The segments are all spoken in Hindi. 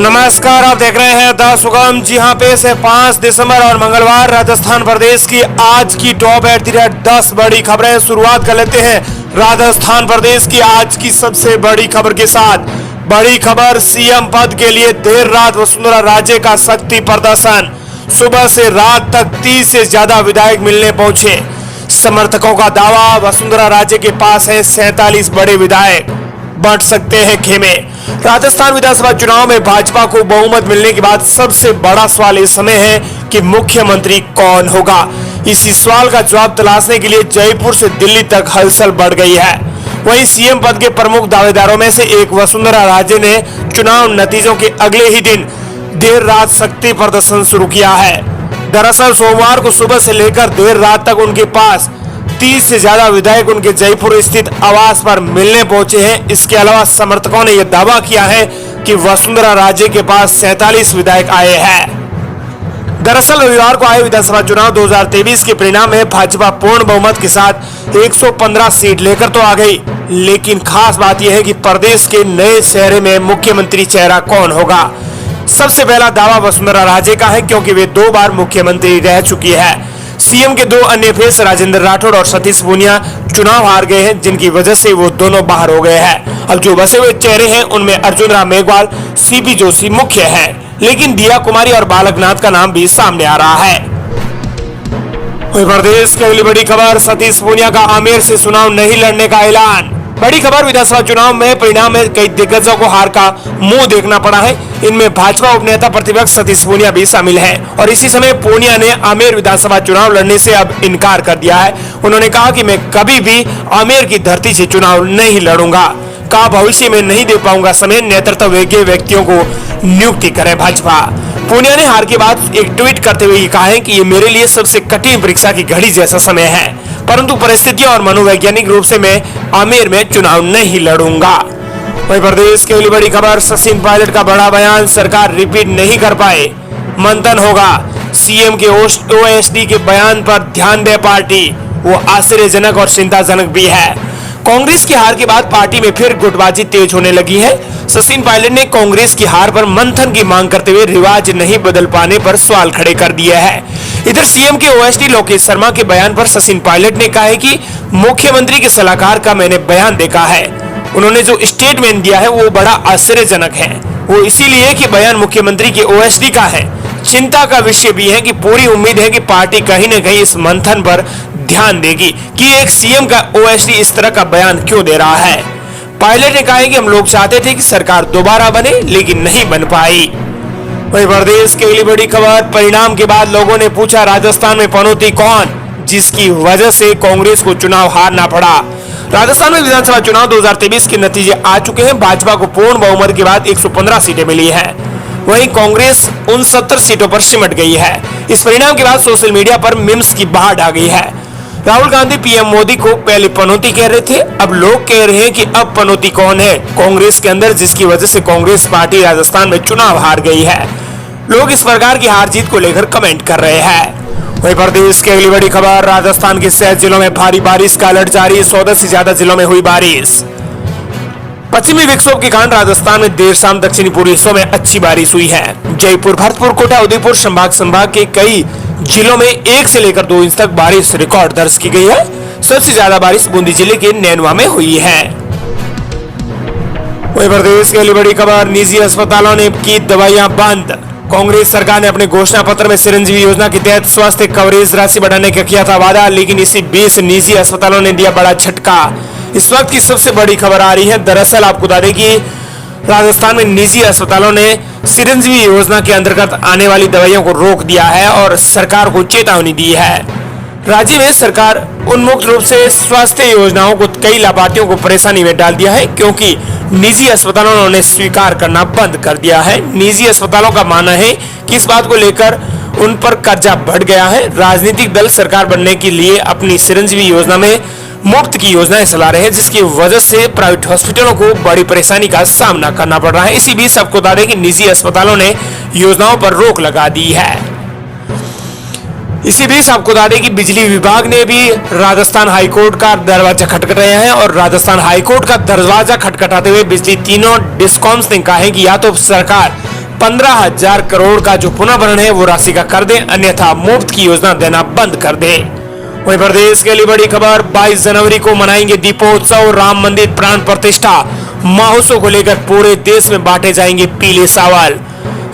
नमस्कार, आप देख रहे हैं द सुगम। जी हां, पेश है 5 दिसंबर और मंगलवार राजस्थान प्रदेश की आज की टॉप एट द रेट 10 बड़ी खबरें। शुरुआत कर लेते हैं राजस्थान प्रदेश की आज की सबसे बड़ी खबर के साथ। बड़ी खबर, सीएम पद के लिए देर रात वसुंधरा राजे का शक्ति प्रदर्शन। सुबह से रात तक 30 से ज्यादा विधायक मिलने पहुंचे। समर्थकों का दावा, वसुंधरा राजे के पास है 47 बड़े विधायक, बढ़ सकते हैं खेमे। राजस्थान विधानसभा चुनाव में भाजपा को बहुमत मिलने के बाद सबसे बड़ा सवाल इस समय है कि मुख्यमंत्री कौन होगा। इसी सवाल का जवाब तलाशने के लिए जयपुर से दिल्ली तक हलचल बढ़ गई है। वहीं सीएम पद के प्रमुख दावेदारों में से एक वसुंधरा राजे ने चुनाव नतीजों के अगले ही दिन देर रात शक्ति प्रदर्शन शुरू किया है। दरअसल सोमवार को सुबह से लेकर देर रात तक उनके पास 30 से ज्यादा विधायक उनके जयपुर स्थित आवास पर मिलने पहुंचे हैं। इसके अलावा समर्थकों ने यह दावा किया है कि वसुंधरा राजे के पास 47 विधायक आए हैं। दरअसल रविवार को आए विधानसभा चुनाव 2023 के परिणाम में भाजपा पूर्ण बहुमत के साथ 115 सीट लेकर तो आ गई, लेकिन खास बात यह है कि प्रदेश के नए चेहरे में मुख्यमंत्री चेहरा कौन होगा। सबसे पहला दावा वसुंधरा राजे का है, क्योंकि वे 2 बार मुख्यमंत्री रह चुकी है। सीएम के 2 अन्य फेस राजेंद्र राठौड़ और सतीश पूनिया चुनाव हार गए हैं, जिनकी वजह से वो दोनों बाहर हो गए हैं। अब जो बचे हुए चेहरे हैं उनमें अर्जुन राम मेघवाल, सीपी जोशी मुख्य हैं, लेकिन दिया कुमारी और बालकनाथ का नाम भी सामने आ रहा है। प्रदेश की अगली बड़ी खबर, सतीश पूनिया का आमेर से चुनाव नहीं लड़ने का ऐलान। बड़ी खबर, विधानसभा चुनाव में परिणाम में कई दिग्गजों को हार का मुंह देखना पड़ा है। इनमें भाजपा उपनेता प्रतिपक्ष सतीश पूनिया भी शामिल हैं और इसी समय पूनिया ने आमेर विधानसभा चुनाव लड़ने से अब इनकार कर दिया है। उन्होंने कहा कि मैं कभी भी आमेर की धरती से चुनाव नहीं लड़ूंगा। कहा भविष्य में नहीं दे पाऊंगा समय, नेतृत्व योग्य व्यक्तियों को नियुक्ति करे भाजपा। पूनिया ने हार के बाद एक ट्वीट करते हुए कहा है कि ये मेरे लिए सबसे कठिन परीक्षा की घड़ी जैसा समय है, परंतु परिस्थितियों और मनोवैज्ञानिक रूप से मैं आमेर में चुनाव नहीं लड़ूंगा। वहीं प्रदेश की अगली बड़ी खबर, सचिन पायलट का बड़ा बयान, सरकार रिपीट नहीं कर पाए, मंथन होगा। सीएम के ओएसडी के बयान पर ध्यान दे पार्टी, वो आश्चर्यजनक और चिंताजनक भी है। कांग्रेस की हार के बाद पार्टी में फिर गुटबाजी तेज होने लगी है। सचिन पायलट ने कांग्रेस की हार पर मंथन की मांग करते हुए रिवाज नहीं बदल पाने पर सवाल खड़े कर दिए हैं। इधर सीएम के ओएसडी लोकेश शर्मा के बयान पर सचिन पायलट ने कहा है कि मुख्यमंत्री के सलाहकार का मैंने बयान देखा है, उन्होंने जो स्टेटमेंट दिया है वो बड़ा आश्चर्यजनक है। वो इसीलिए कि बयान मुख्यमंत्री के ओएसडी का है। चिंता का विषय भी है कि पूरी उम्मीद है कि पार्टी कहीं न कहीं इस मंथन पर ध्यान देगी कि एक सीएम का ओएसडी इस तरह का बयान क्यों दे रहा है। पायलट ने कहा है कि हम लोग चाहते थे कि सरकार दोबारा बने, लेकिन नहीं बन पाई। वहीं प्रदेश की अगली बड़ी खबर, परिणाम के बाद लोगों ने पूछा राजस्थान में पनौती कौन, जिसकी वजह से कांग्रेस को चुनाव हारना पड़ा। राजस्थान में विधानसभा चुनाव 2023 के नतीजे आ चुके हैं। भाजपा को पूर्ण बहुमत के बाद 115 सीटें मिली हैं, वहीं कांग्रेस 69 सीटों पर सिमट गई है। इस परिणाम के बाद सोशल मीडिया पर मीम्स की बहार आ गई है। राहुल गांधी पीएम मोदी को पहले पनौती कह रहे थे, अब लोग कह रहे हैं कि अब पनौती कौन है कांग्रेस के अंदर, जिसकी वजह से कांग्रेस पार्टी राजस्थान में चुनाव हार गई है। लोग इस प्रकार की हार जीत को लेकर कमेंट कर रहे हैं। वहीं प्रदेश की अगली बड़ी खबर, राजस्थान के 7 जिलों में भारी बारिश का अलर्ट जारी, 14 से ज्यादा जिलों में हुई बारिश। पश्चिमी विक्षोभ के कारण राजस्थान में देर शाम दक्षिणी पूर्वी हिस्सों में अच्छी बारिश हुई है। जयपुर, भरतपुर, कोटा, उदयपुर संभाग के कई जिलों में 1 से लेकर 2 इंच तक बारिश रिकॉर्ड दर्ज की गई है। सबसे ज्यादा बारिश बूंदी जिले के नैनवा में हुई है। वहीं प्रदेश की अगली बड़ी खबर, निजी अस्पतालों ने की दवाइयां बंद। कांग्रेस सरकार ने अपने घोषणा पत्र में चिरंजीवी योजना के तहत स्वास्थ्य कवरेज राशि बढ़ाने का किया था वादा, लेकिन इसी बीच निजी अस्पतालों ने दिया बड़ा झटका। इस वक्त की सबसे बड़ी खबर आ रही है। दरअसल आपको बता दें कि राजस्थान में निजी अस्पतालों ने चिरंजीवी योजना के अंतर्गत आने वाली दवाइयों को रोक दिया है और सरकार को चेतावनी दी है। राज्य में सरकार उन्मुक्त रूप से स्वास्थ्य योजनाओं को कई लाभार्थियों को परेशानी में डाल दिया है, क्योंकि निजी अस्पतालों ने स्वीकार करना बंद कर दिया है। निजी अस्पतालों का मानना है कि इस बात को लेकर उन पर कर्जा बढ़ गया है। राजनीतिक दल सरकार बनने के लिए अपनी चिरंजीवी योजना में मुफ्त की योजनाएं चला रहे हैं, जिसकी वजह से प्राइवेट हॉस्पिटलों को बड़ी परेशानी का सामना करना पड़ रहा है। इसी बीच सबको बता दें कि निजी अस्पतालों ने योजनाओं पर रोक लगा दी है। इसी बीच आपको बता दें कि बिजली विभाग ने भी राजस्थान हाईकोर्ट का दरवाजा खटखटाया है और राजस्थान हाईकोर्ट का दरवाजा खटखटाते हुए बिजली तीनों डिस्कॉम्स ने कहा है कि या तो सरकार 15,000 करोड़ का जो पुनर्भरण है वो राशि का कर दे, अन्यथा मुफ्त की योजना देना बंद कर दे। वहीं प्रदेश के लिए बड़ी खबर, 22 जनवरी को मनाएंगे दीपोत्सव, राम मंदिर प्राण प्रतिष्ठा महोत्सव को लेकर पूरे देश में बांटे जाएंगे पीले चावल।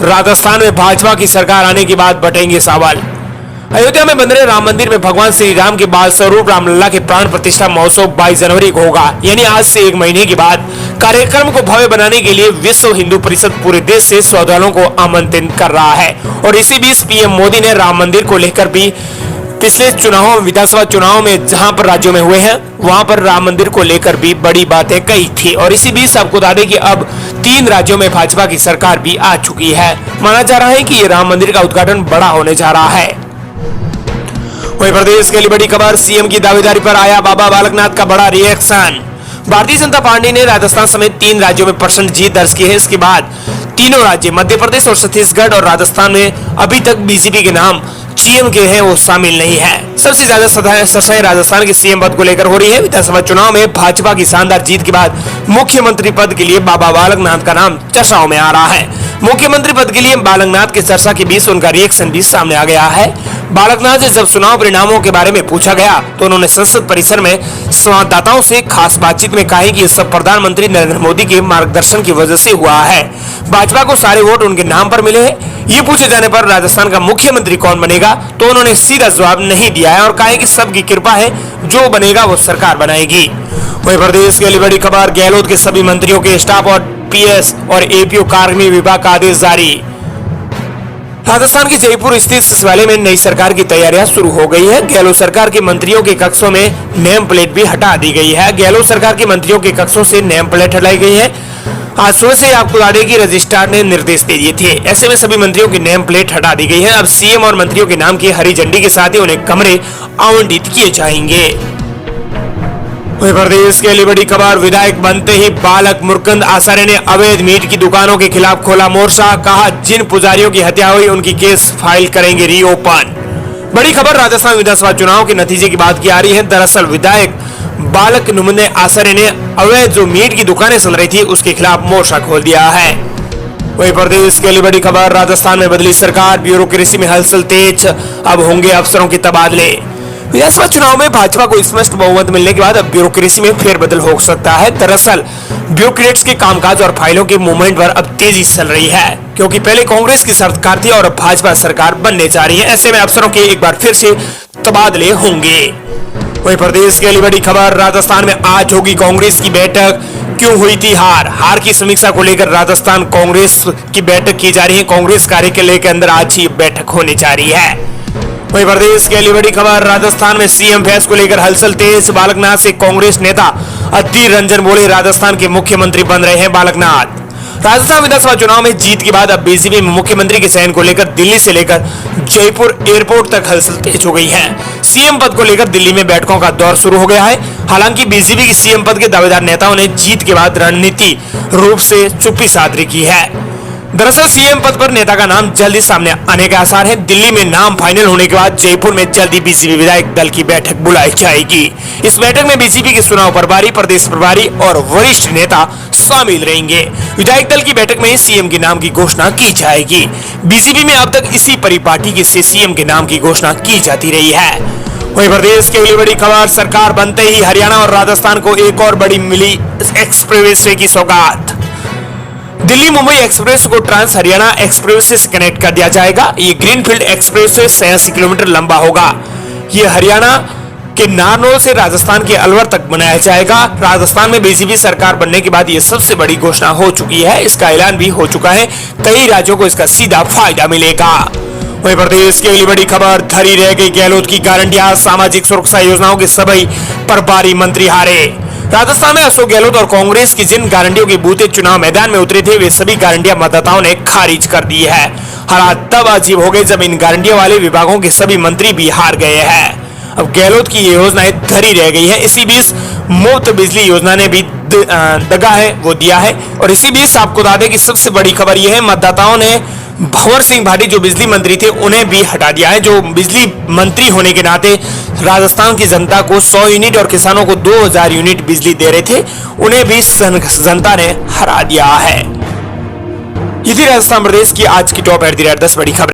राजस्थान में भाजपा की सरकार आने के बाद बटेंगे चावल। अयोध्या में बन रहे राम मंदिर में भगवान श्री राम के बाल स्वरूप रामलला के प्राण प्रतिष्ठा महोत्सव 22 जनवरी को होगा, यानी आज से 1 महीने के बाद। कार्यक्रम को भव्य बनाने के लिए विश्व हिंदू परिषद पूरे देश से श्रद्धालुओं को आमंत्रित कर रहा है। और इसी बीच पीएम मोदी ने राम मंदिर को लेकर भी पिछले चुनावों, विधानसभा चुनाव में जहां पर राज्यों में हुए हैं वहां पर राम मंदिर को लेकर भी बड़ी बातें कही थी। और इसी बीच आपको बता दें कि अब 3 राज्यों में भाजपा की सरकार भी आ चुकी है। माना जा रहा है कि ये राम मंदिर का उद्घाटन बड़ा होने जा रहा है। वहीं प्रदेश के लिए बड़ी खबर, सीएम की दावेदारी पर आया बाबा बालकनाथ का बड़ा रिएक्शन। भारतीय जनता पार्टी ने राजस्थान समेत 3 राज्यों में % जीत दर्ज की है। इसके बाद तीनों राज्य मध्य प्रदेश और छत्तीसगढ़ और राजस्थान में अभी तक बीजेपी के नाम सीएम के हैं वो शामिल नहीं है। सबसे ज्यादा चर्चाएं राजस्थान के सीएम पद को लेकर हो रही है। विधानसभा चुनाव में भाजपा की शानदार जीत के बाद मुख्यमंत्री पद के लिए बाबा बालकनाथ का नाम चर्चाओं में आ रहा है। मुख्यमंत्री पद के लिए बालकनाथ के चर्चा के बीच उनका रिएक्शन भी सामने आ गया है। बालकनाथ से जब चुनाव परिणामों के बारे में पूछा गया तो उन्होंने संसद परिसर में संवाददाताओं से खास बातचीत में कहा कि यह सब प्रधानमंत्री नरेंद्र मोदी के मार्गदर्शन की वजह से हुआ है। भाजपा को सारे वोट उनके नाम पर मिले हैं। ये पूछे जाने पर राजस्थान का मुख्यमंत्री कौन बनेगा तो उन्होंने सीधा जवाब नहीं दिया है और कहा कि सबकी कृपा है, जो बनेगा वो सरकार बनाएगी। वहीं प्रदेश के लिए बड़ी खबर, गहलोत के सभी मंत्रियों के स्टाफ और पीएस और एपीओ कार्मिक विभाग का आदेश जारी। राजस्थान के जयपुर स्थित सचिवालय में नई सरकार की तैयारियां शुरू हो गई है। गहलोत सरकार के मंत्रियों के कक्षों में नेम प्लेट भी हटा दी गई है। गहलोत सरकार के मंत्रियों के कक्षों से नेम प्लेट हटाई गई है। आज सुबह से आपको बता दें कि रजिस्ट्रार ने निर्देश दे दिए थे। ऐसे में सभी मंत्रियों की नेम प्लेट हटा दी गई है। अब सीएम और मंत्रियों के नाम की हरी झंडी के साथ ही उन्हें कमरे आवंटित किए जाएंगे। वहीं प्रदेश के लिए बड़ी खबर, विधायक बनते ही बालक मुकुंद आचार्य ने अवैध मीट की दुकानों के खिलाफ खोला मोर्चा। कहा जिन पुजारियों की हत्या हुई उनकी केस फाइल करेंगे रीओपन। बड़ी खबर राजस्थान विधानसभा चुनाव के नतीजे की बात की आ रही है। दरअसल विधायक बालक मुकुंद आचार्य ने अवैध जो मीट की दुकानें चल रही थी उसके खिलाफ मोर्चा खोल दिया है। वहीं प्रदेश के लिए बड़ी खबर, राजस्थान में बदली सरकार, ब्यूरोक्रेसी में हलचल तेज, अब होंगे अफसरों के तबादले। विधानसभा चुनाव में भाजपा को स्पष्ट बहुमत मिलने के बाद अब ब्यूरोक्रेसी में फेरबदल हो सकता है। दरअसल ब्यूरोक्रेट्स के कामकाज और फाइलों के मूवमेंट पर अब तेजी चल रही है, क्योंकि पहले कांग्रेस की सरकार थी और अब भाजपा सरकार बनने जा रही है। ऐसे में अफसरों के एक बार फिर से तबादले होंगे। वहीं प्रदेश के लिए बड़ी खबर, राजस्थान में आज होगी कांग्रेस की बैठक, क्यों हुई थी हार की समीक्षा को लेकर राजस्थान कांग्रेस की बैठक की जा रही है। कांग्रेस कार्यालय के अंदर आज ही बैठक होने जा रही है। वहीं प्रदेश के लिए बड़ी खबर, राजस्थान में सीएम फैस को लेकर हलचल तेज। बालकनाथ से कांग्रेस नेता अधीर रंजन बोले राजस्थान के मुख्यमंत्री बन रहे हैं बालकनाथ। राजस्थान विधानसभा चुनाव में जीत के बाद अब बीजेपी में मुख्यमंत्री के चयन को लेकर दिल्ली से लेकर जयपुर एयरपोर्ट तक हलचल तेज हो गई है। सीएम पद को लेकर दिल्ली में बैठकों का दौर शुरू हो गया है। हालांकि बीजेपी की सीएम पद के दावेदार नेताओं ने जीत के बाद रणनीति रूप से चुप्पी साध रखी है। दरअसल सीएम पद पर नेता का नाम जल्दी सामने आने के आसार हैं। दिल्ली में नाम फाइनल होने के बाद जयपुर में जल्दी बीजेपी विधायक दल की बैठक बुलाई जाएगी। इस बैठक में बीजेपी के चुनाव प्रभारी, प्रदेश प्रभारी और वरिष्ठ नेता शामिल रहेंगे। विधायक दल की बैठक में सीएम के नाम की घोषणा की जाएगी। बीजेपी में अब तक इसी परिपाटी से सीएम के नाम की घोषणा की जाती रही है। वहीं प्रदेश के लिए बड़ी खबर, सरकार बनते ही हरियाणा और राजस्थान को एक और बड़ी मिली एक्सप्रेस वे की सौगात। दिल्ली मुंबई एक्सप्रेस को ट्रांस हरियाणा एक्सप्रेस से कनेक्ट कर दिया जाएगा। ये ग्रीनफील्ड एक्सप्रेस वे 86 किलोमीटर लंबा होगा। ये हरियाणा के नारनौल से राजस्थान के अलवर तक बनाया जाएगा। राजस्थान में बीजेपी सरकार बनने के बाद ये सबसे बड़ी घोषणा हो चुकी है। इसका ऐलान भी हो चुका है। कई राज्यों को इसका सीधा फायदा मिलेगा। वहीं प्रदेश के लिए बड़ी खबर, धरी रह गई गहलोत की गारंटियां, सामाजिक सुरक्षा योजनाओं के सभी प्रभारी मंत्री हारे। राजस्थान में अशोक गहलोत और कांग्रेस की जिन गारंटियों के बूते चुनाव मैदान में उतरे थे वे सभी गारंटियां मतदाताओं ने खारिज कर दी है। हालात तब अजीब हो गए जब इन गारंटियों वाले विभागों के सभी मंत्री भी हार गए हैं। अब गहलोत की ये योजनाएं धरी रह गई है। इसी बीच मुफ्त बिजली योजना ने भी दगा है वो दिया है। और इसी बीच आपको बता दें कि सबसे बड़ी खबर यह है, मतदाताओं ने भंवर सिंह भाटी जो बिजली मंत्री थे उन्हें भी हटा दिया है। जो बिजली मंत्री होने के नाते राजस्थान की जनता को 100 यूनिट और किसानों को 2000 यूनिट बिजली दे रहे थे, उन्हें भी जनता ने हरा दिया है। ये थी राजस्थान प्रदेश की आज की टॉप @ 10 बड़ी खबर।